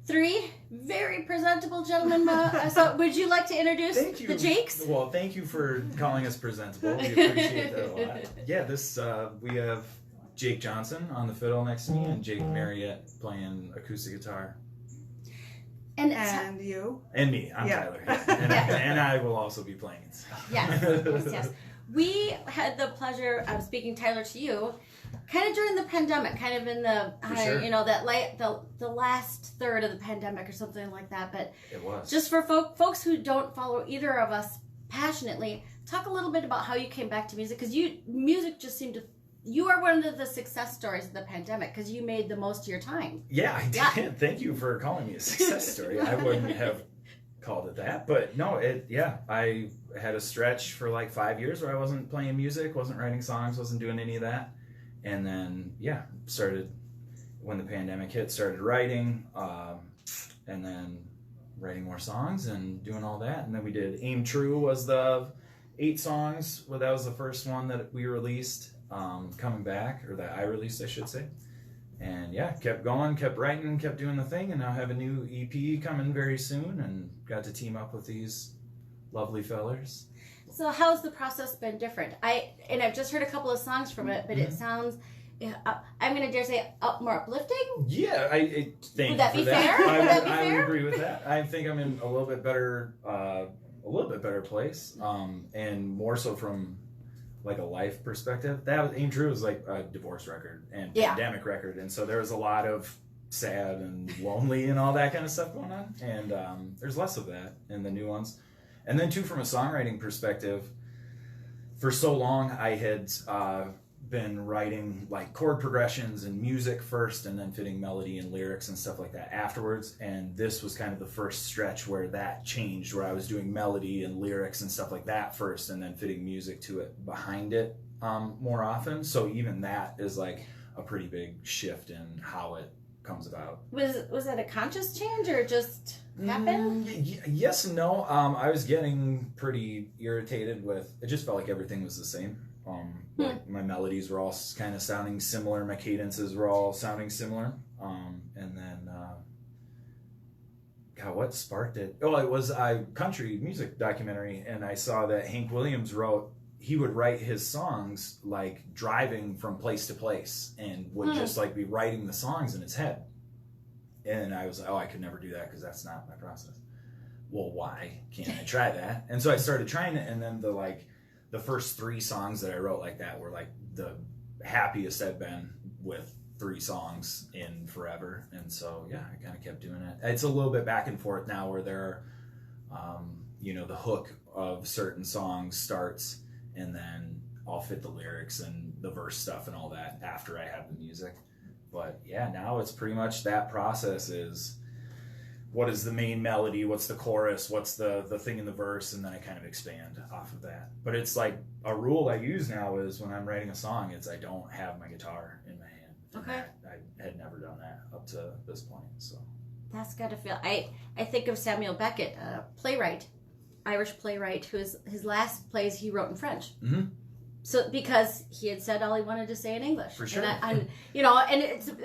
three very presentable gentlemen. So would you like to introduce the Jakes? Well, thank you for calling us presentable. We appreciate that a lot. Yeah, we have Jake Johnson on the fiddle next to me and Jake Marriott playing acoustic guitar. And you. And me. I'm Tyler. Yeah. And I will also be playing. Yes. We had the pleasure of speaking, Tyler, to you kind of during the pandemic, kind of in the, sure. the last third of the pandemic or something like that. But it was. Just for folks who don't follow either of us passionately, talk a little bit about how you came back to music, because music just seemed to, you are one of the success stories of the pandemic because you made the most of your time. Yeah, I did. Yeah. Thank you for calling me a success story. I wouldn't have called it that, but no, I had a stretch for like 5 years where I wasn't playing music, wasn't writing songs, wasn't doing any of that. And then, started, when the pandemic hit, started writing, and then writing more songs and doing all that. And then we did Aim True was the 8 songs. Well, that was the first one that we released, coming back, or that I released, I should say. And kept going, kept writing, kept doing the thing, and now have a new EP coming very soon, and got to team up with these lovely fellers. So how's the process been different? I've just heard a couple of songs from it, but it sounds, I'm going to dare say, more uplifting? Yeah, thank Would that you be for that. fair? I would agree with that. I think I'm in a little bit better place, and more so from like a life perspective. That Aim True was like a divorce record and pandemic record, and so there was a lot of sad and lonely and all that kind of stuff going on, and there's less of that in the new ones. And then too, from a songwriting perspective, for so long I had been writing like chord progressions and music first, and then fitting melody and lyrics and stuff like that afterwards. And this was kind of the first stretch where that changed, where I was doing melody and lyrics and stuff like that first, and then fitting music to it behind it more often. So even that is like a pretty big shift in how it comes about. Was that a conscious change or just happened? Yes and no. I was getting pretty irritated with, it just felt like everything was the same. Like my melodies were all kind of sounding similar, my cadences were all sounding similar. And then, what sparked it? Oh, it was a country music documentary, and I saw that Hank Williams he would write his songs like driving from place to place, and would just like be writing the songs in his head. And I was like, I could never do that because that's not my process. Well, why can't I try that? And so I started trying it, and then the first 3 songs that I wrote like that were like the happiest I've been with 3 songs in forever. And so, I kind of kept doing it. It's a little bit back and forth now where there are, the hook of certain songs starts, and then I'll fit the lyrics and the verse stuff and all that after I have the music. But now it's pretty much that process is, what is the main melody, what's the chorus, what's the thing in the verse, and then I kind of expand off of that. But it's like a rule I use now is when I'm writing a song, I don't have my guitar in my hand. Okay. I had never done that up to this point. So that's got to feel, I think of Samuel Beckett, a playwright, Irish playwright, his last plays he wrote in French. Mm-hmm. So because he had said all he wanted to say in English. For sure. And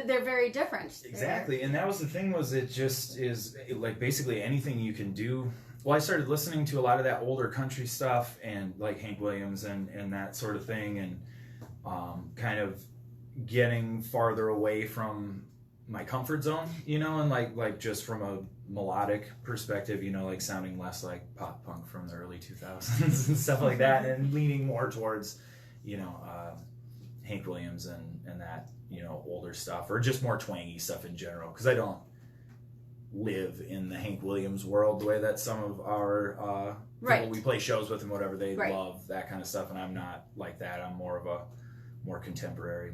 they're very different. Exactly. And that was the thing, was it just is like basically anything you can do. Well, I started listening to a lot of that older country stuff, and like Hank Williams and that sort of thing, and kind of getting farther away from my comfort zone, and like just from a melodic perspective, like sounding less like pop punk from the early 2000s and stuff like that, and leaning more towards, Hank Williams and that, older stuff, or just more twangy stuff in general, because I don't live in the Hank Williams world the way that some of our people we play shows with and whatever, they love that kind of stuff, and I'm not like that. I'm more of a more contemporary,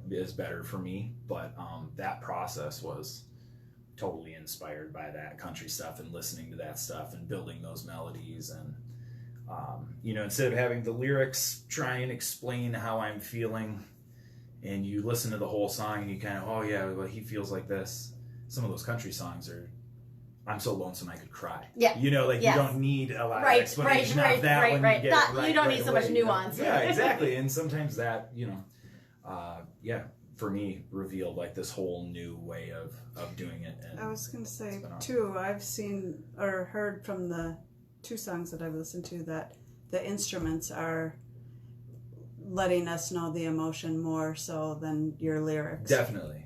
is better for me. But that process was totally inspired by that country stuff and listening to that stuff and building those melodies. And instead of having the lyrics try and explain how I'm feeling, and you listen to the whole song and you kind of, he feels like this. Some of those country songs are, I'm so lonesome I could cry. Yeah. You don't need a lot of explanation of that when you get you don't need so much nuance. Yeah, exactly. And sometimes that, for me, revealed like this whole new way of doing it. And I was going to say, It's been too, I've seen or heard from the 2 songs that I've listened to that the instruments are letting us know the emotion more so than your lyrics. Definitely.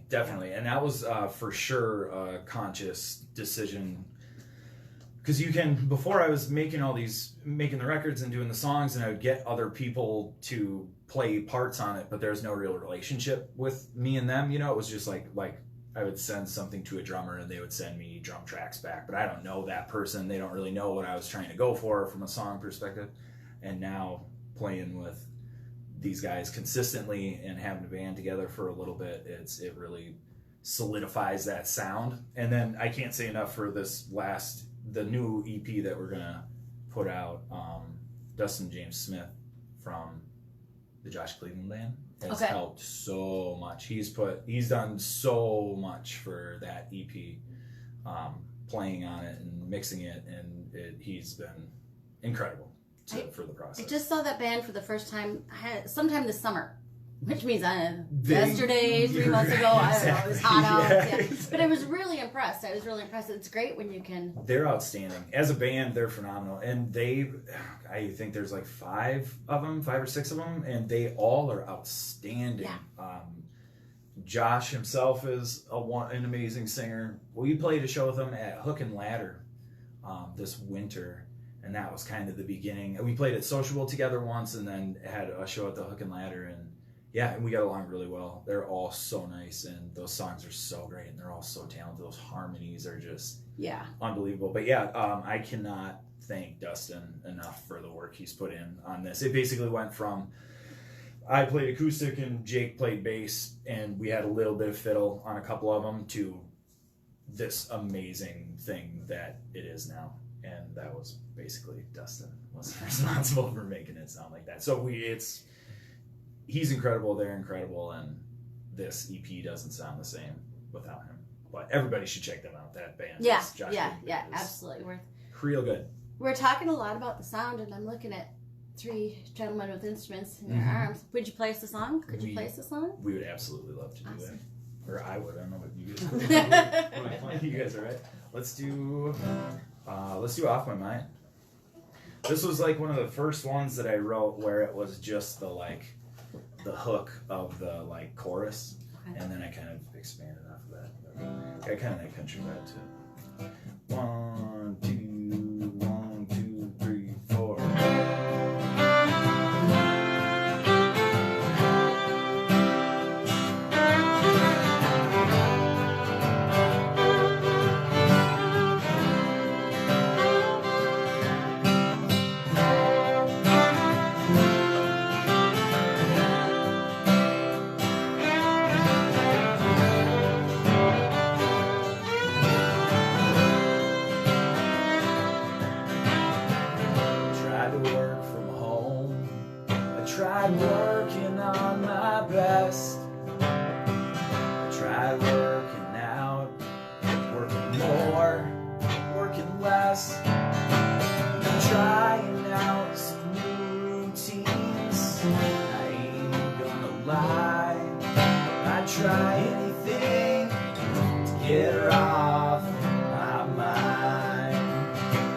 And that was for sure a conscious decision. Because before I was making the records and doing the songs, and I would get other people to play parts on it, but there's no real relationship with me and them. It was just like I would send something to a drummer and they would send me drum tracks back, but I don't know that person. They don't really know what I was trying to go for from a song perspective. And now playing with these guys consistently and having a band together for a little bit, it really solidifies that sound. And then I can't say enough for the new EP that we're gonna put out. Dustin James Smith from the Josh Cleveland Band has helped so much. He's done so much for that EP, playing on it and mixing it, and he's been incredible for the process. I just saw that band for the first time sometime this summer, which means yesterday, 3 months ago, I don't know, it was hot out. Yeah. But I was really impressed. It's great when you can... They're outstanding. As a band, they're phenomenal. And I think there's like 5 or 6 of them, and they all are outstanding. Yeah. Josh himself is an amazing singer. We played a show with him at Hook and Ladder this winter, and that was kind of the beginning. And we played at Sociable together once, and then had a show at the Hook and Ladder, and we got along really well. They're all so nice, and those songs are so great, and they're all so talented. Those harmonies are just unbelievable. But I cannot thank Dustin enough for the work he's put in on this. It basically went from I played acoustic and Jake played bass, and we had a little bit of fiddle on a couple of them, to this amazing thing that it is now. And that was basically Dustin was responsible for making it sound like that. So he's incredible, they're incredible, and this EP doesn't sound the same without him. But everybody should check them out. That band, absolutely. Real good. We're talking a lot about the sound, and I'm looking at 3 gentlemen with instruments in their arms. Would you play us a song? Could you play us a song? We would absolutely love to do that. Or I would. I don't know what you guys would. You guys are right. Let's do Off My Mind. This was like one of the first ones that I wrote where it was just the hook of the chorus, and then I kind of expanded off of that. I kind of like country vibe too. 1, 2, 1, 2, 3, 4. Tried working on my best. I tried working out, working more, working less. I'm trying out some new routines. I ain't gonna lie, I'd try anything to get her off my mind.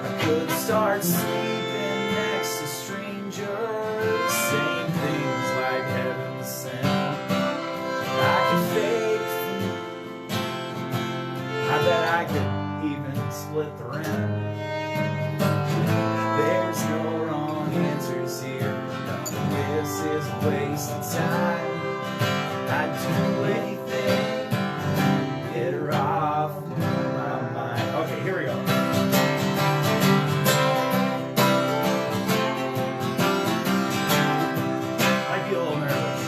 I could start sleeping next to strangers, saying things like heaven sent. I could fake, I bet I could even split the rent. There's no wrong answers here, no, this is a waste of time. I'd do anything to get her off my mind. Okay, here we go. Might be a little nervous.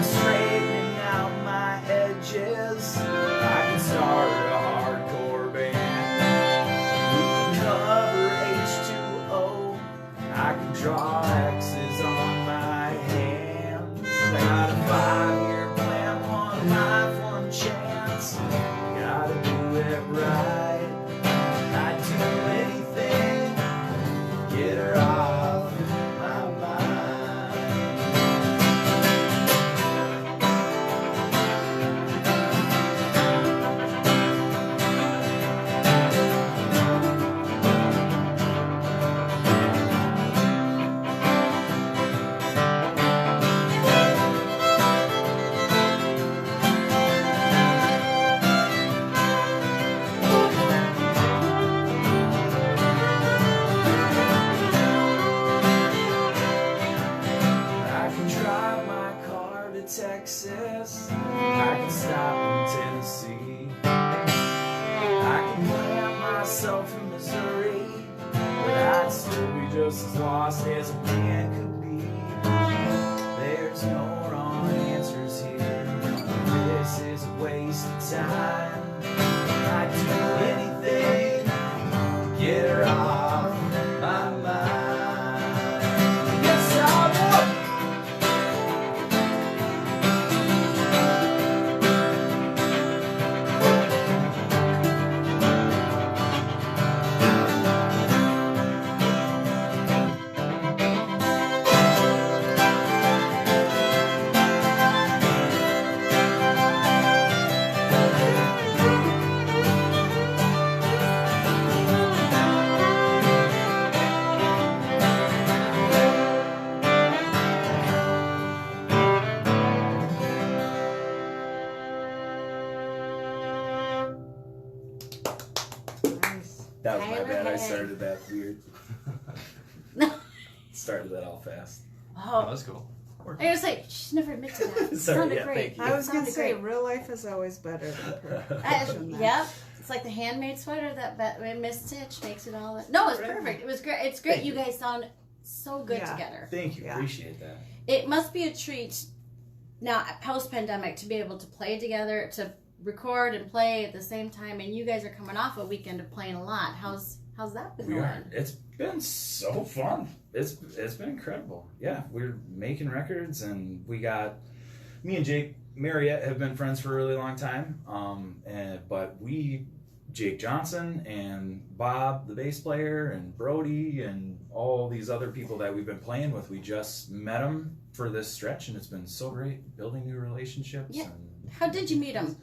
start straightening out my edges. I can start a hardcore band. We can cover H2O. I can draw X's on my hands. I got a 5-year plan, one life, one chance. Gotta do it right. I'd do anything to get her off my mind. I can drive my car to Texas. I can stop in Tennessee. I can plant myself in Missouri, but I'd still be just as lost as a man could be. There's no wrong answers here. This is a waste of time. I'd do anything to get her off my mind. Yes, I would. Nice. That was my Tyler bad. I Haag. started that weird. Started that all fast. Oh, Oh, that's cool. I gotta say, she's never admitted to that. It Sorry, sounded yeah, great. thank you. I was gonna Sounded say, great. real life is always better than perfection. then. Yep. It's like the handmade sweater that Miss Stitch makes it all. No, it's perfect. It was great. It's great. Thank You you. guys sound so good Yeah. together. Thank you. Yeah. Appreciate that. It must be a treat now, post pandemic, to be able to play together, to record and play at the same time. And you guys are coming off a weekend of playing a lot. How's that been We going? are. It's been so fun. It's been incredible. Yeah, we're making records, and we got me and Jake Marriott have been friends for a really long time. But Jake Johnson and Bob, the bass player, and Brody, and all these other people that we've been playing with, we just met them for this stretch, and it's been so great building new relationships. Yeah. And How did you meet them?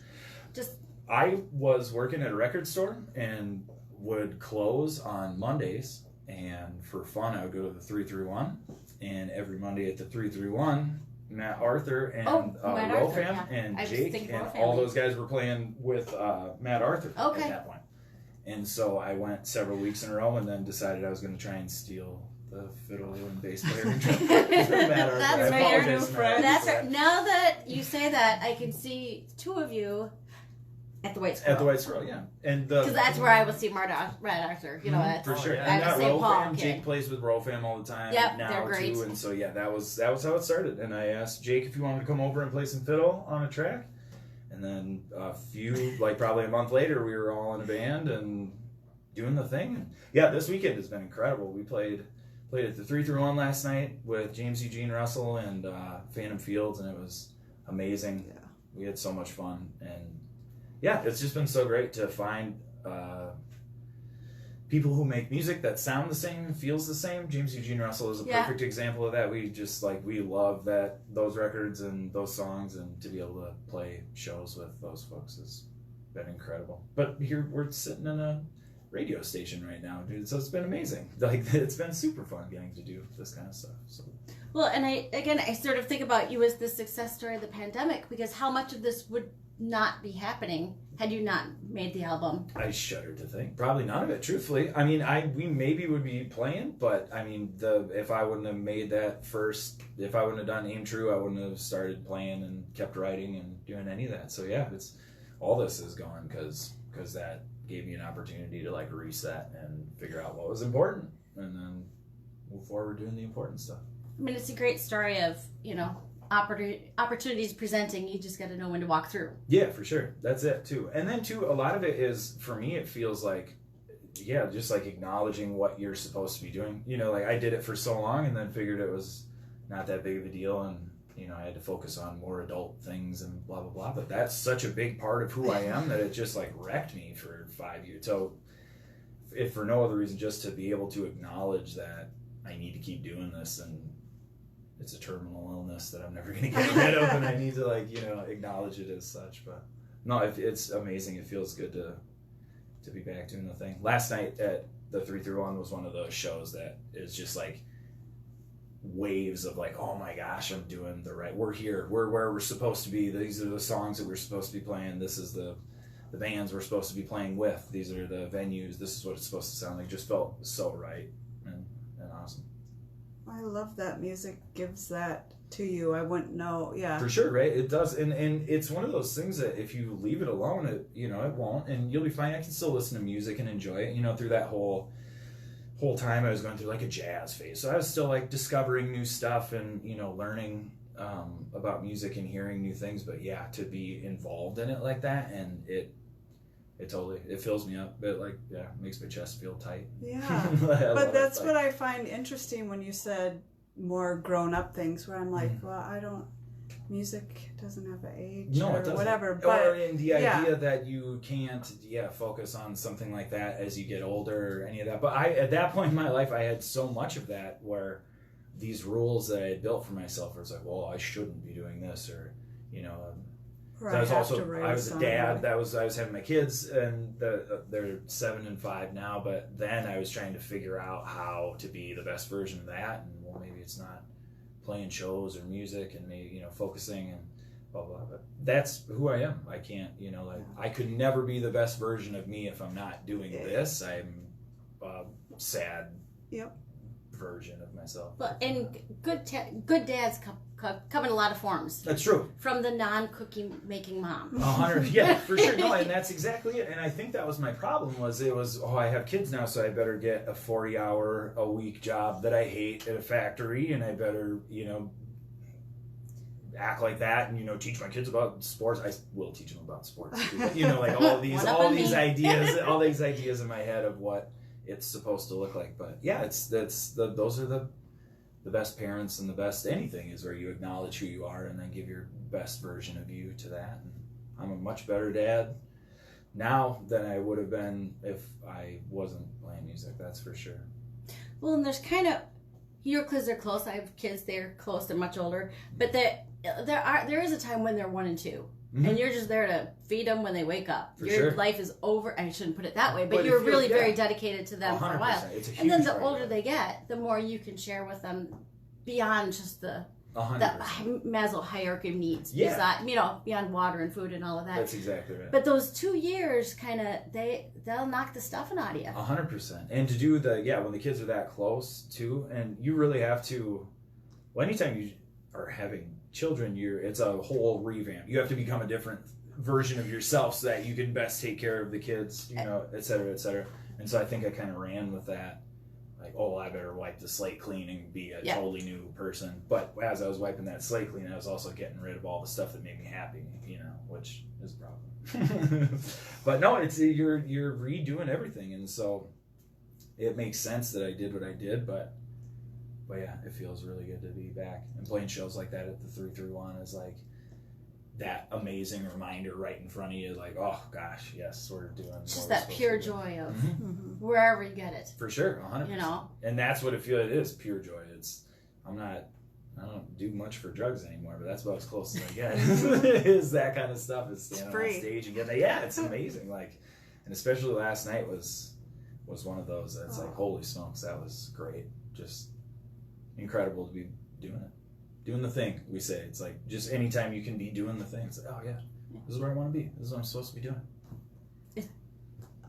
Just I was working at a record store and would close on Mondays, and for fun I would go to the 331, and every Monday at the 331 Matt Arthur and Matt Arthur, Rofam yeah. and I was Jake thinking and Rofam. all those guys were playing with Matt Arthur Okay. at that point. And so I went several weeks in a row and then decided I was going to try and steal the fiddle and bass player from Matt Arthur. That's I right. apologize, New Matt. friend. that's right. Now that you say that, I can see two of you at the White Squirrel. At the White Squirrel, yeah. And Because that's where I would see Matt Arthur. You know, Mhm, that's for sure. yeah. And I that was St. Paul Rofam, kid. Jake plays with Rofam all the time Yep, now they're great. too, and so yeah, that was how it started. And I asked Jake if he wanted to come over and play some fiddle on a track, and then probably a month later, we were all in a band and doing the thing. And yeah, this weekend has been incredible. We played at the 331 last night with James Eugene Russell and Phantom Fields, and it was amazing. Yeah. We had so much fun, and yeah, it's just been so great to find people who make music that sound the same and feels the same. James Eugene Russell is a Yeah. perfect example of that. We love those records and those songs, and to be able to play shows with those folks has been incredible. But here we're sitting in a radio station right now, dude. So it's been amazing. It's been super fun getting to do this kind of stuff. So Well, and I sort of think about you as the success story of the pandemic, because how much of this would not be happening had you not made the album? I shudder to think. Probably none of it, truthfully. I mean, we maybe would be playing, but I mean, if I wouldn't have made that first, if I wouldn't have done Aim True, I wouldn't have started playing and kept writing and doing any of that. So yeah, it's all this is gone because that gave me an opportunity to like reset and figure out what was important, and then move forward doing the important stuff. I mean, it's a great story of, opportunities presenting, you just got to know when to walk through. Yeah, for sure. That's it too. And then too, a lot of it is, for me, it feels like, yeah, just like acknowledging what you're supposed to be doing. You know, like I did it for so long and then figured it was not that big of a deal, and you know, I had to focus on more adult things and blah blah blah. But that's such a big part of who I am that it just like wrecked me for 5 years. So if for no other reason, just to be able to acknowledge that I need to keep doing this, and it's a terminal illness that I'm never going to get rid of, and I need to, like, you know, acknowledge it as such. But no, it's amazing. It feels good to be back doing the thing. Last night at the 331 was one of those shows that is just like waves of like, oh my gosh, I'm doing the right. We're here. We're where we're supposed to be. These are the songs that we're supposed to be playing. This is the bands we're supposed to be playing with. These are the venues. This is what it's supposed to sound like. Just felt so right and awesome. I love that music gives that to you. I wouldn't know. Yeah, for sure, right? It does, and it's one of those things that if you leave it alone, it, you know, it won't, and you'll be fine. I can still listen to music and enjoy it. You know, through that whole time, I was going through like a jazz phase, so I was still like discovering new stuff and, you know, learning about music and hearing new things. But yeah, to be involved in it like that, and it totally, it fills me up. It like, yeah, makes my chest feel tight. Yeah. But that's what I find interesting when you said more grown up things, where I'm like, well, music doesn't have an age or it doesn't. Whatever. But or in the idea that you can't focus on something like that as you get older or any of that. But at that point in my life, I had so much of that, where these rules that I had built for myself, where it's like, well, I shouldn't be doing this, or, you know, I was a dad. I was having my kids, and they're 7 and 5 now. But then I was trying to figure out how to be the best version of that. And well, maybe it's not playing shows or music, and maybe, you know, focusing and blah blah. But that's who I am. I can't, you know, like I could never be the best version of me if I'm not doing this. I'm a sad version of myself. Well, and good dads come in a lot of forms. That's true. From the non-cookie making mom. 100, yeah, for sure. No, and that's exactly it. And I think that was my problem. I have kids now, so I better get a 40-hour-a-week job that I hate at a factory, and I better, you know, act like that, and, you know, teach my kids about sports. I will teach them about sports, but, you know, like all these ideas in my head of what it's supposed to look like. But yeah, those are the best parents, and the best anything is where you acknowledge who you are and then give your best version of you to that. And I'm a much better dad now than I would have been if I wasn't playing music, that's for sure. Well, and there's kind of, your kids are close. I have kids, they're close, they're much older, but there is a time when they're 1 and 2. Mm-hmm. And you're just there to feed them when they wake up. Your life is over. I shouldn't put it that way, but you're really very dedicated to them for a while. And then the older they get, the more you can share with them beyond just the Maslow hierarchy of needs. Beside, you know, beyond water and food and all of that. That's exactly right. But those 2 years, kind of, they'll knock the stuffing out of you. 100%. And to do when the kids are that close too, and you really have to. Well, anytime you are having children, it's a whole revamp. You have to become a different version of yourself so that you can best take care of the kids, you know, et cetera, et cetera. And so I think I kind of ran with that, like, oh, I better wipe the slate clean and be a totally new person. But as I was wiping that slate clean, I was also getting rid of all the stuff that made me happy, you know, which is a problem. But no, you're redoing everything, and so it makes sense that I did what I did, but yeah, it feels really good to be back. And playing shows like that at the 331 is like that amazing reminder right in front of you, like, oh gosh, yes, we're doing just that pure joy of wherever you get it. For sure, 100%. You know? And that's what it is, pure joy. I don't do much for drugs anymore, but that's about as close as I get. Is that kind of stuff, is standing on stage and getting that. Yeah, it's amazing. Like, and especially last night was one of those that's like, holy smokes, that was great. Just incredible to be doing the thing. We say it's like, just anytime you can be doing the thing, it's like, oh yeah, this is where I want to be, this is what I'm supposed to be doing.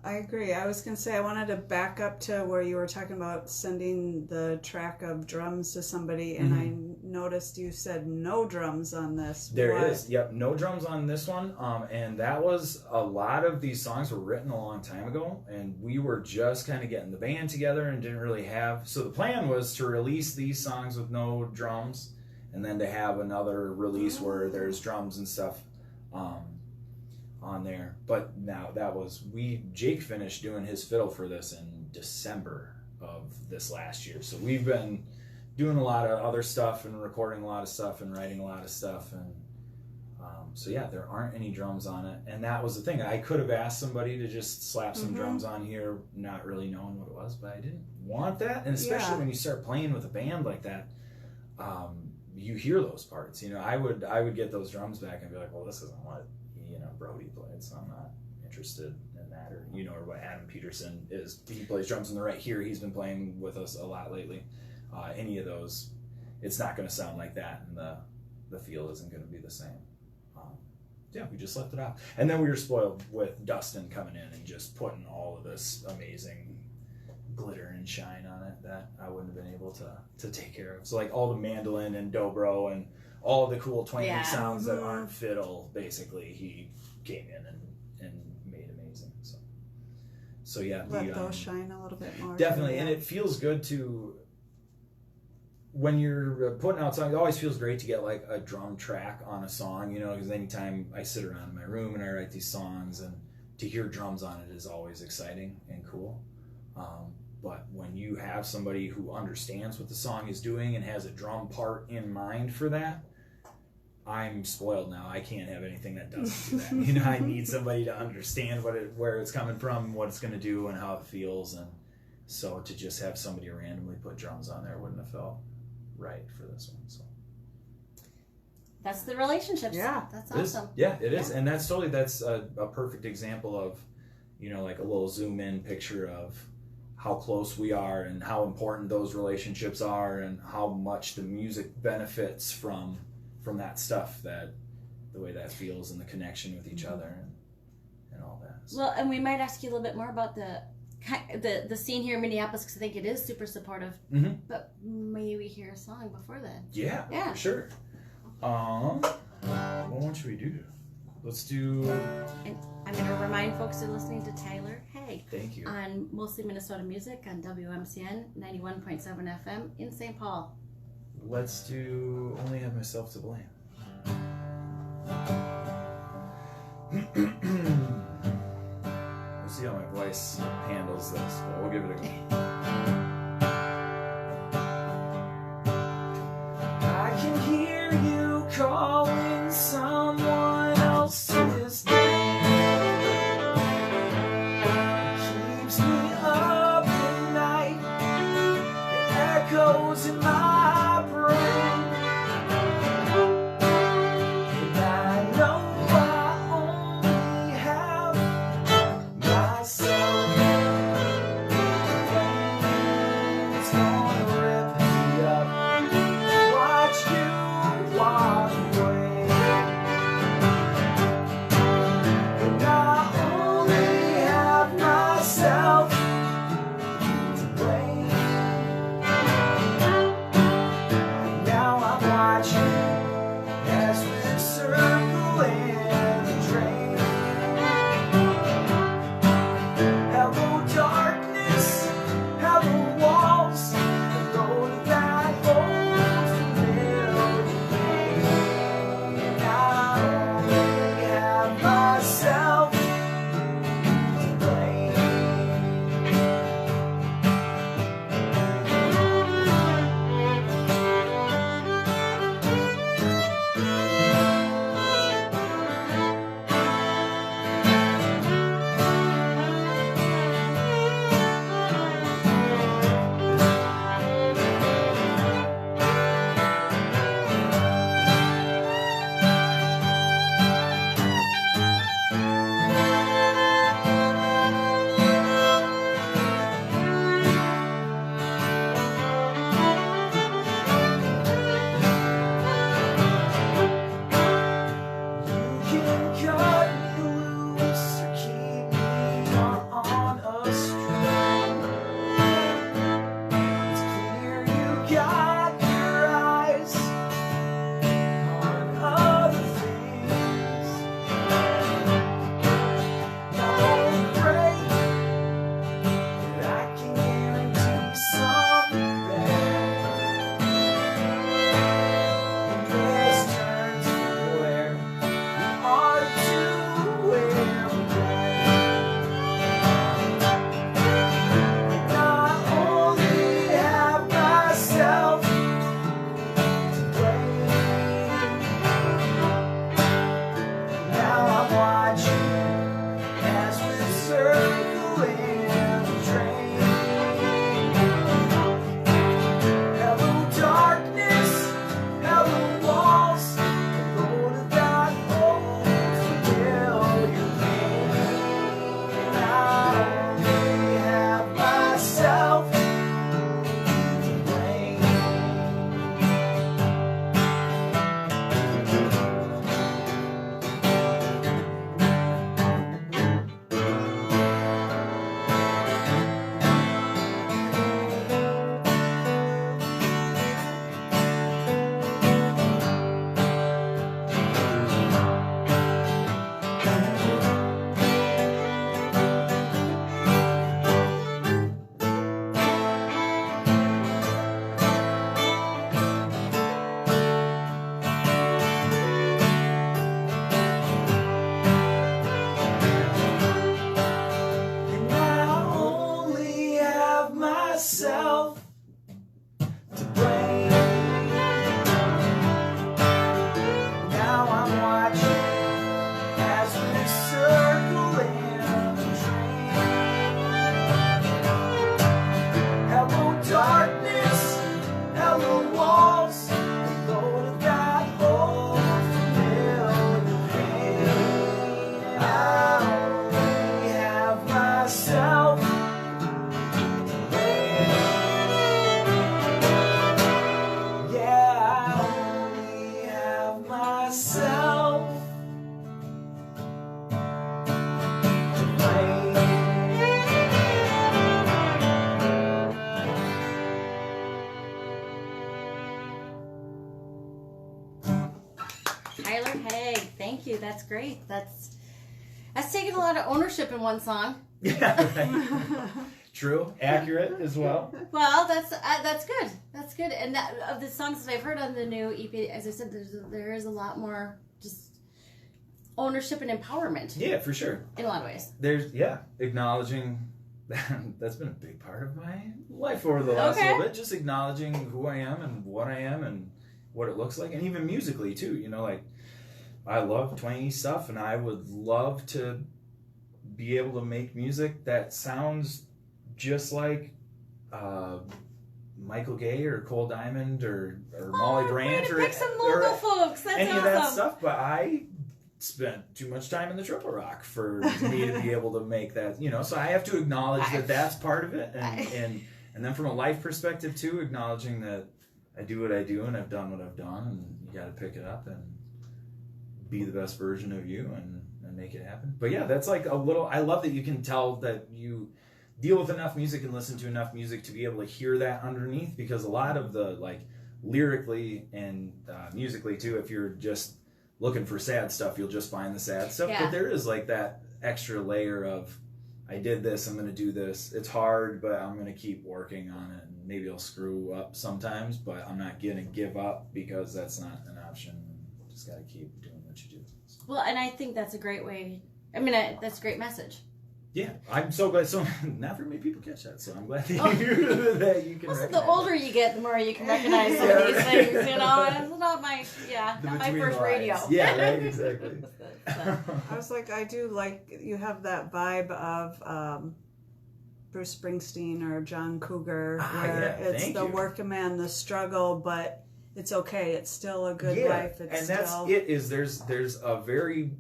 I agree. I was going to say, I wanted to back up to where you were talking about sending the track of drums to somebody, and I noticed you said no drums on this. There is, yep, no drums on this one, and that was, a lot of these songs were written a long time ago, and we were just kind of getting the band together and didn't really have, so the plan was to release these songs with no drums, and then to have another release where there's drums and stuff on there. But now Jake finished doing his fiddle for this in December of this last year. So we've been doing a lot of other stuff and recording a lot of stuff and writing a lot of stuff, and so yeah, there aren't any drums on it. And that was the thing. I could have asked somebody to just slap some drums on here, not really knowing what it was, but I didn't want that. And especially when you start playing with a band like that, you hear those parts. You know, I would get those drums back and be like, well, this isn't what, you know, Brody played, so I'm not interested in that. Or, you know, or what Adam Peterson is. He plays drums in the right here. He's been playing with us a lot lately. Any of those, it's not going to sound like that, and the feel isn't going to be the same. Yeah, we just left it out. And then we were spoiled with Dustin coming in and just putting all of this amazing glitter and shine on it that I wouldn't have been able to take care of. So like all the mandolin and dobro and all the cool twangy sounds that aren't fiddle, basically, he came in and made amazing. So yeah. Let those shine a little bit more. Definitely, and it feels good to... When you're putting out songs, it always feels great to get like a drum track on a song, you know, because anytime I sit around in my room and I write these songs, and to hear drums on it is always exciting and cool. But when you have somebody who understands what the song is doing and has a drum part in mind for that, I'm spoiled now. I can't have anything that doesn't do that. You know, I need somebody to understand where it's coming from, what it's going to do, and how it feels. And so to just have somebody randomly put drums on there wouldn't have felt right for this one. So that's the relationships. Yeah, that's awesome. It is. And that's a perfect example of, you know, like a little zoom in picture of how close we are and how important those relationships are and how much the music benefits from that stuff, that the way that feels and the connection with each other and all that. So. Well, and we might ask you a little bit more about the scene here in Minneapolis, because I think it is super supportive. Mm-hmm. But maybe we hear a song before then. Yeah, for sure. What should we do? Let's do... And I'm going to remind folks who are listening to Tyler Haag. Thank you. On Mostly Minnesota Music on WMCN 91.7 FM in St. Paul. Let's do Only Have Myself to Blame. We'll see how my voice handles this, but we'll give it a go. I can hear you calling someone else to this day. It keeps me up at night. It echoes in my brain. And I know I only have myself. It's gonna rip me up. Watch you walk away. Tyler Haag. Thank you. That's great. That's taking a lot of ownership in one song. Yeah, right. True, accurate as well. Well, that's good. That's good. And that of the songs that I've heard on the new EP, as I said, there is a lot more just ownership and empowerment. Yeah, for sure. In a lot of ways. There's acknowledging that's been a big part of my life over the last little bit. Just acknowledging who I am and what I am and what it looks like, and even musically too. You know, like I love twangy stuff, and I would love to be able to make music that sounds just like Michael Gay or Cole Diamond or Molly Brandt or pick some local folks. That's any awesome. of that stuff. But I spent too much time in the Triple Rock for me to be able to make that. You know, so I have to acknowledge that that's part of it, and then from a life perspective too, acknowledging that I do what I do and I've done what I've done, and you got to pick it up and be the best version of you and make it happen. But yeah, that's like a little. I love that you can tell that you deal with enough music and listen to enough music to be able to hear that underneath, because a lot of the like lyrically and musically too, if you're just looking for sad stuff, you'll just find the sad stuff. Yeah. But there is like that extra layer of I did this, I'm going to do this. It's hard, but I'm going to keep working on it. And maybe I'll screw up sometimes, but I'm not going to give up because that's not an option. Just got to keep doing what you do. Well, and I think that's a great way. I mean, that's a great message. Yeah, I'm so glad. So not very many people catch that, so I'm glad that you can. Also, recognize the older you get, the more you can recognize some of these things. You know, it's not my first radio. Yeah, right, exactly. I was like, I do like you have that vibe of Bruce Springsteen or John Cougar, where it's the working man, the struggle, but it's okay. It's still a good life. It's and that's still... it. Is there's a very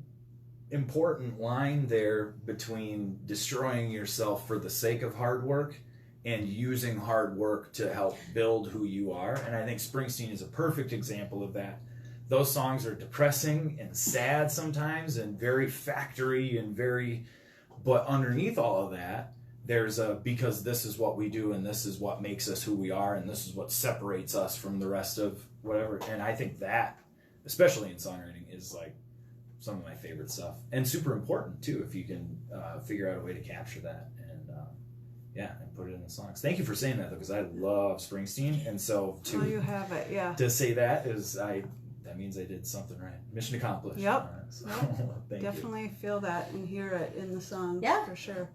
important line there between destroying yourself for the sake of hard work and using hard work to help build who you are. And I think Springsteen is a perfect example of that. Those songs are depressing and sad sometimes and very factory and but underneath all of that, there's because this is what we do and this is what makes us who we are and this is what separates us from the rest of whatever. And I think that, especially in songwriting, is like some of my favorite stuff, and super important too if you can figure out a way to capture that and put it in the songs. Thank you for saying that though, because I love Springsteen, and so you have it, yeah. To say that that means I did something right. Mission accomplished. Yep. So, yep. Definitely feel that and hear it in the songs. Yeah, for sure.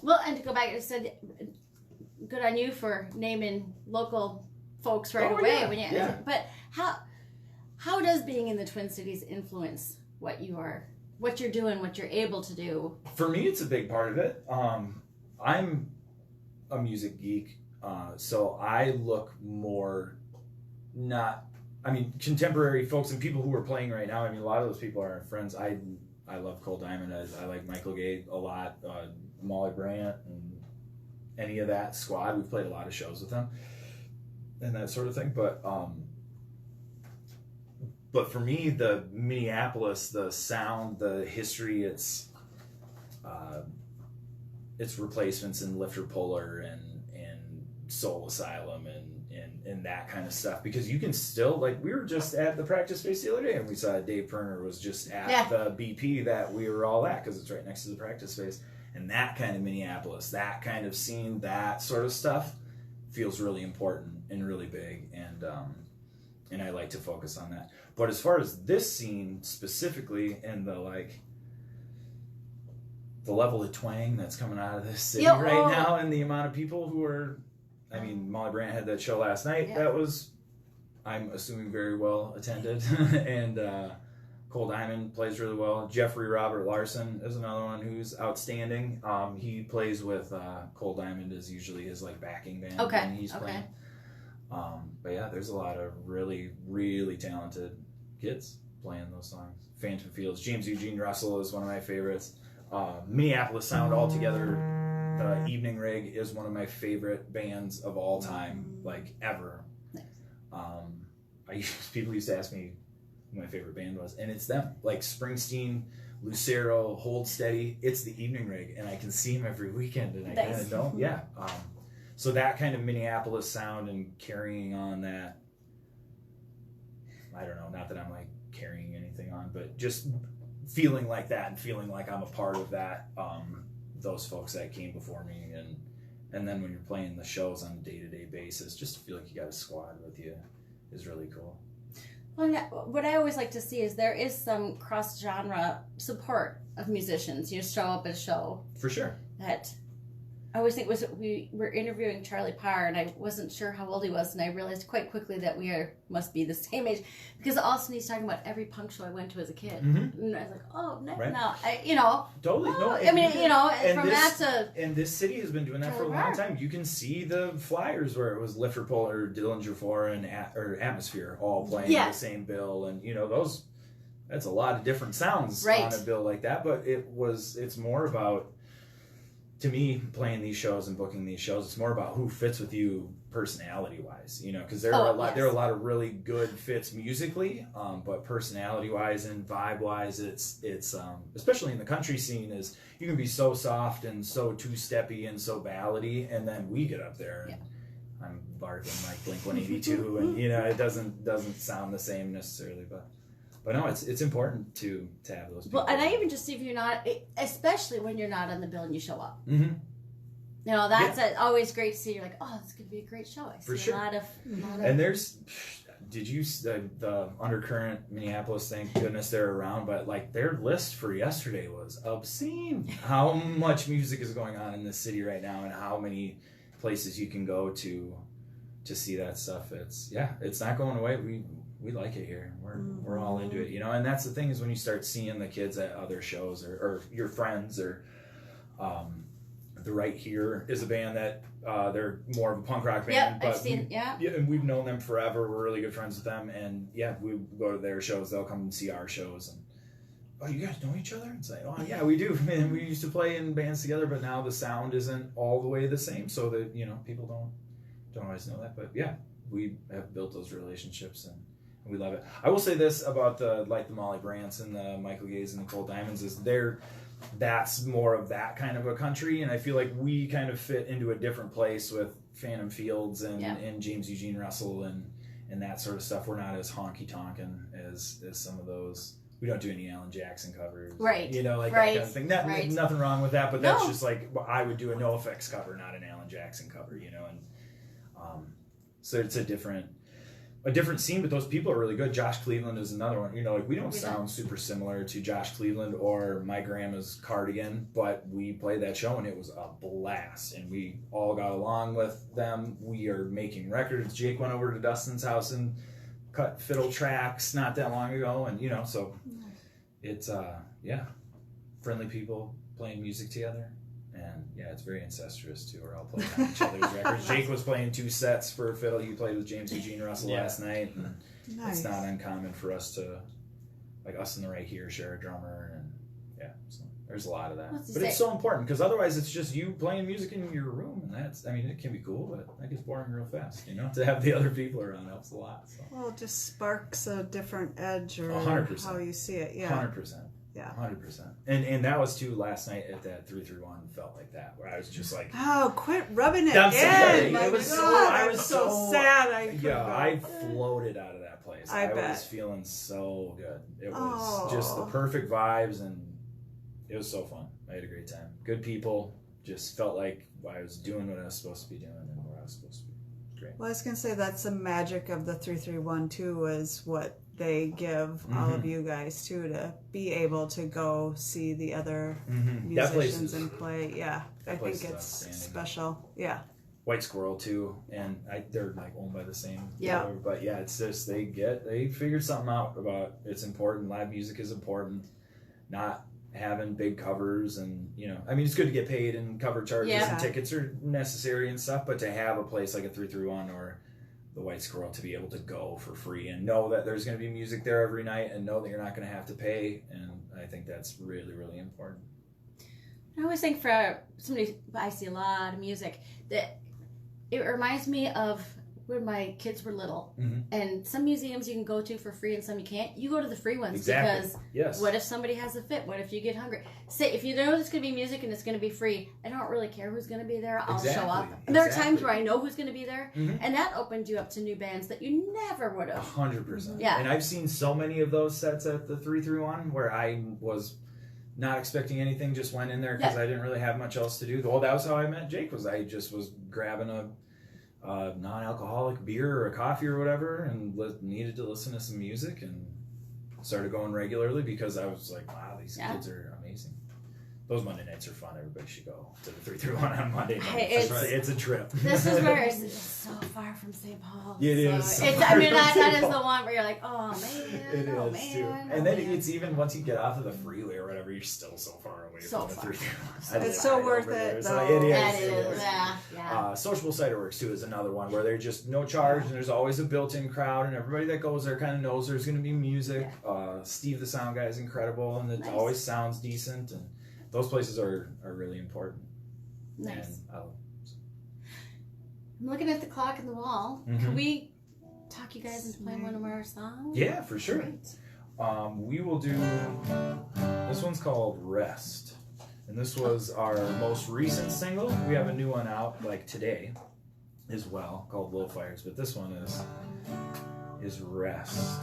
Well, and to go back, I said, good on you for naming local folks right away. Yeah. But how does being in the Twin Cities influence what you're doing, what you're able to do? For me, it's a big part of it. I'm a music geek, so I look more contemporary folks and people who are playing right now. I mean, a lot of those people are our friends. I love Cole Diamond. I like Michael Gay a lot, Molly Brandt, and any of that squad. We've played a lot of shows with them and that sort of thing. But for me, the Minneapolis, the sound, the history, it's replacements in Lifter Puller and Soul Asylum and that kind of stuff, because you can still, like, we were just at the practice space the other day and we saw Dave Perner was just at the BP that we were all at because it's right next to the practice space, and that kind of Minneapolis, that kind of scene, that sort of stuff feels really important and really big, and I like to focus on that. But as far as this scene specifically and the level of twang that's coming out of this city right now, and the amount of people who are, I mean, Molly Brandt had that show last night. Yeah. That was, I'm assuming, very well attended. And Cole Diamond plays really well. Jeffrey Robert Larson is another one who's outstanding. He plays with Cole Diamond is usually his like backing band when he's playing. But yeah, there's a lot of really, really talented kids playing those songs. Phantom Fields. James Eugene Russell is one of my favorites. Minneapolis Sound altogether. The Evening Rig is one of my favorite bands of all time, like ever. Nice. People used to ask me who my favorite band was, and it's them. Like Springsteen, Lucero, Hold Steady. It's the Evening Rig, and I can see them every weekend, and I kind of don't. Yeah. So that kind of Minneapolis sound and carrying on that I don't know, not that I'm like carrying anything on, but just feeling like that and feeling like I'm a part of that, those folks that came before me, and then when you're playing the shows on a day-to-day basis, just to feel like you got a squad with you is really cool. Well, what I always like to see is there is some cross-genre support of musicians. You show up at a show. For sure. That I always think we were interviewing Charlie Parr, and I wasn't sure how old he was, and I realized quite quickly that must be the same age, because all of a sudden he's talking about every punk show I went to as a kid, and I was like, oh, no, Right. Totally. oh, No, I mean, from this, that to and this city has been doing that for a long time. You can see the flyers where it was Liverpool or Dillinger 4 and or Atmosphere all playing the same bill, and that's a lot of different sounds on a bill like that. But it's more about, to me, playing these shows and booking these shows, it's more about who fits with you personality-wise, because there are a lot of really good fits musically, but personality-wise and vibe-wise, it's especially in the country scene, is you can be so soft and so two-steppy and so ballady, and then we get up there and I'm barking like Blink-182, and it doesn't sound the same necessarily, but no, it's important to have those people. Well, and I even just see if you're not, especially when you're not on the bill and you show up. Mm-hmm. That's always great to see. You're like, oh, this could be a great show. I see For sure. a lot of. And did you the Undercurrent Minneapolis? Thank goodness they're around. But like their list for yesterday was obscene. How much music is going on in this city right now, and how many places you can go to see that stuff. It's not going away. We like it here. We're all into it, and that's the thing, is when you start seeing the kids at other shows or your friends, or the Right Here is a band that they're more of a punk rock band. But and we've known them forever. We're really good friends with them, and we go to their shows. They'll come and see our shows, and you guys know each other? It's like, oh yeah, we do. Man, we used to play in bands together, but now the sound isn't all the way the same, so that people don't always know that. But we have built those relationships, and we love it. I will say this about the Molly Brants and the Michael Gays and the Cold Diamonds, is that's more of that kind of a country, and I feel like we kind of fit into a different place with Phantom Fields and James Eugene Russell and that sort of stuff. We're not as honky tonkin as some of those. We don't do any Alan Jackson covers, right? That kind of thing. Nothing wrong with that, but that's just like, I would do a NoFX cover, not an Alan Jackson cover, and so it's a different scene, but those people are really good. Josh Cleveland is another one. We don't sound super similar to Josh Cleveland or My Grandma's Cardigan, but we played that show and it was a blast, and we all got along with them. We are making records. Jake went over to Dustin's house and cut fiddle tracks not that long ago, and so it's friendly people playing music together. And it's very incestuous too. We're all playing on each other's records. Jake was playing 2 sets for fiddle. He played with James Eugene Russell last night. And it's not uncommon for us to, like us in the Right Here, share a drummer, and so there's a lot of that. But it's so important, because otherwise it's just you playing music in your room, and it can be cool, but that gets boring real fast. To have the other people around helps a lot. So. Well, it just sparks a different edge, or 100%. how you see it. 100%. Yeah, 100%. And that was too last night at that 331. Felt like that, where I was just like, oh, quit rubbing it I'm in. Sorry. It was I was so sad. I floated out of that place. I bet. Was feeling so good. It was just the perfect vibes, and it was so fun. I had a great time. Good people. Just felt like I was doing what I was supposed to be doing and where I was supposed to be. Great. Well, I was gonna say that's the magic of the 331 too, is what they give all of you guys too, to be able to go see the other musicians and play. I think it's special. White Squirrel too, and they're like owned by the same. But it's just they figured something out about it's important. Live music is important. Not having big covers, and it's good to get paid, and cover charges and tickets are necessary and stuff, but to have a place like a 331 or the White Squirrel to be able to go for free and know that there's going to be music there every night, and know that you're not going to have to pay, and I think that's really, really important. I always think for somebody, I see a lot of music, that it reminds me of when my kids were little, Mm-hmm. and some museums you can go to for free and some you can't. You go to the free ones Exactly. because Yes. what if somebody has a fit? What if you get hungry? Say if you know there's going to be music and it's going to be free, I don't really care who's going to be there. I'll show up. Exactly. There are times where I know who's going to be there, Mhm. and that opened you up to new bands that you never would have. 100%. Yeah. And I've seen so many of those sets at the 331 where I was not expecting anything, just went in there because I didn't really have much else to do. Well, that was how I met Jake. Was I just was grabbing a non-alcoholic beer or a coffee or whatever, and needed to listen to some music, and started going regularly because I was like, wow, these kids are amazing. Those Monday nights are fun. Everybody should go to the 331 on Monday night. Hey, it's a trip. This is where it's so far from St. Paul. It is. So So it's, far I mean, from that St. is Paul. the one where you're like, oh man, It oh is man, too. oh, And then man. it's even once you get off of the freeway or whatever, you're still so far away So from the far. 331. It's so worth it, So though. it is. That it is, is. yeah. Sociable Cider Works too is another one where they're just no charge and there's always a built-in crowd and everybody that goes there kind of knows there's going to be music. Steve the sound guy is incredible and it Nice. always sounds decent, and those places are really important. Nice. And, I'm looking at the clock in the wall. Mhm. Can we talk you guys into playing one of our songs? yeah, for sure. We will do. This one's called Rest, and this was our most recent single. We have a new one out like today, as well, called Low Fires. But this one is Rest.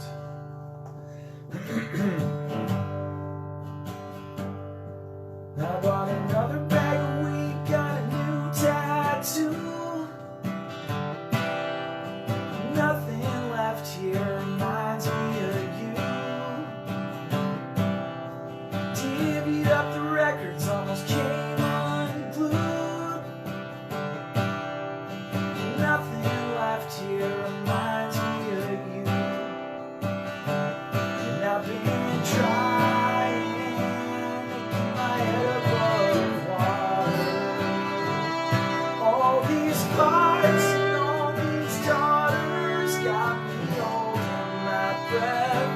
I bought another bag of weed, got a new tattoo. Nothing left here reminds me of you. Divvied up the records, almost came unglued. Nothing left here reminds me of you. And I've been trying to keep my head above water. All these fights and all these daughters got me holding my breath.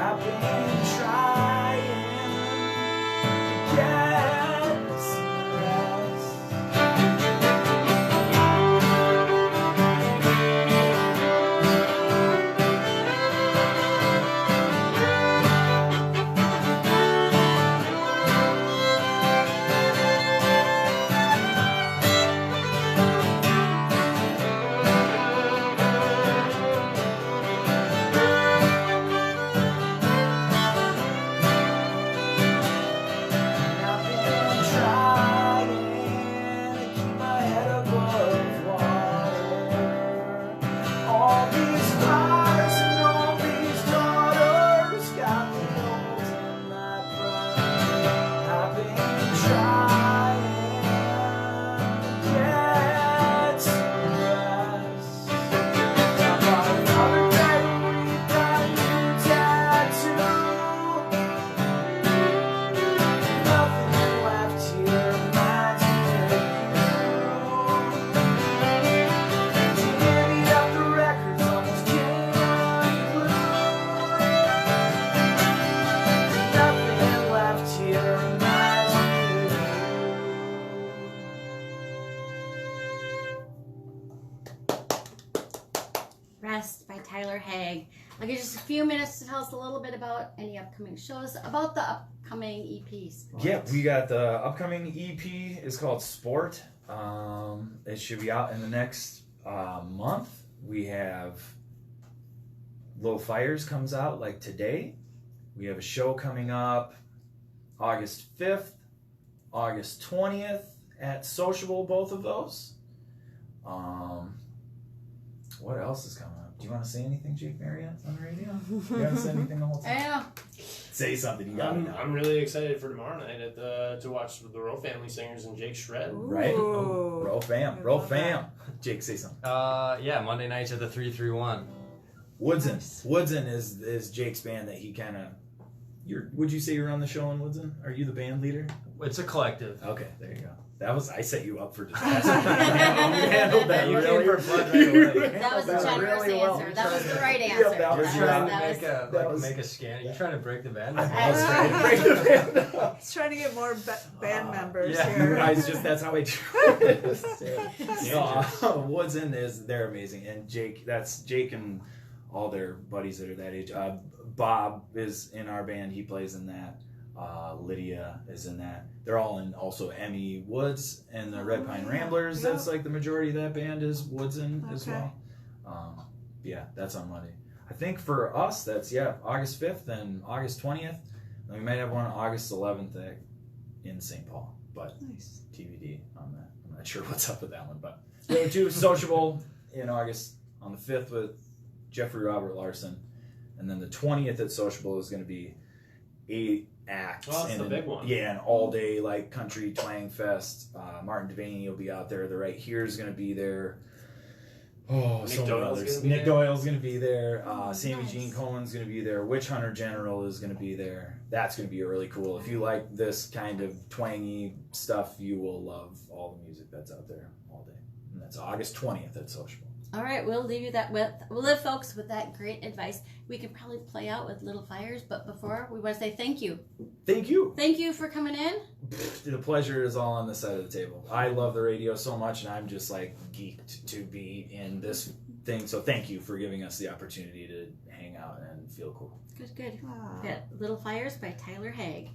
I've been trying to get some rest. I've been trying to keep my head above water. All these fires and all these daughters got me holding my breath. I've been trying to get some rest. I bought another bag of weed, got a new tattoo. Nothing left here reminds me of you. Divvied up the records, almost came unglued. Nothing left here reminds me of Rest by Tyler Haag. I'll give you just a few minutes to tell us a little bit about any upcoming shows, about the upcoming EPs. Yeah, we got the upcoming EP is called Sport. It should be out in the next month. We have Low Fires comes out like today. We have a show coming up August 5th, August 20th at Sociable, both of those. What else is coming up? Do you want to say anything, Jake Marriott, on the radio? You haven't said anything the whole time? Yeah. Say something. You got it. I'm really excited for tomorrow night to watch the Rowe Family Singers and Jake Shred. Right? Ooh. Roll fam. I Roll love fam. Jake, say something. Yeah, Monday nights at the 331. Woodson. Nice. Woodson is Jake's band that he kind of. Would you say you're on the show in Woodson? Are you the band leader? It's a collective. Okay, there you go. I set you up for disaster. You handled that. You really, came for blood right away. That was a generous really well. answer. That was the right Yep, answer. that was You're trying to that make was- make a scan. You're trying to break the band. I was trying to break the band up. He's trying to get more band members yeah. here. That's how I do it. So, Woodson they're amazing, and that's Jake and all their buddies that are that age. Bob is in our band; he plays in that. Lydia is in that. They're all in also Emmy Woods and the Red Pine Ramblers. Yep. That's like the majority of that band is Woodson as Okay. well. Yeah, that's on Monday. I think for us that's August 5th and August 20th. And we might have one on August 11th in St. Paul, but Nice. TBD on that. I'm not sure what's up with that one, but go to Sociable in August on the 5th with Jeffrey Robert Larson, and then the 20th at Sociable is going to be 8 acts. Oh, that's the big one. Yeah, an all-day like country twang fest. Martin Devaney will be out there. The Right Here is going to be there. Oh, Nick so many Doyle's others. gonna be Nick there. Doyle's going to be there. Sammy nice. Jean Cohen's going to be there. Witch Hunter General is going to be there. That's going to be really cool. If you like this kind of twangy stuff, you will love all the music that's out there all day. And that's August 20th at Sociable. All right, we'll leave you we'll leave folks with that great advice. We could probably play out with Little Fires, but before we want to say thank you. Thank you. Thank you for coming in. The pleasure is all on this side of the table. I love the radio so much, and I'm just like geeked to be in this thing. So thank you for giving us the opportunity to hang out and feel cool. Good. Ah. We got Little Fires by Tyler Haag.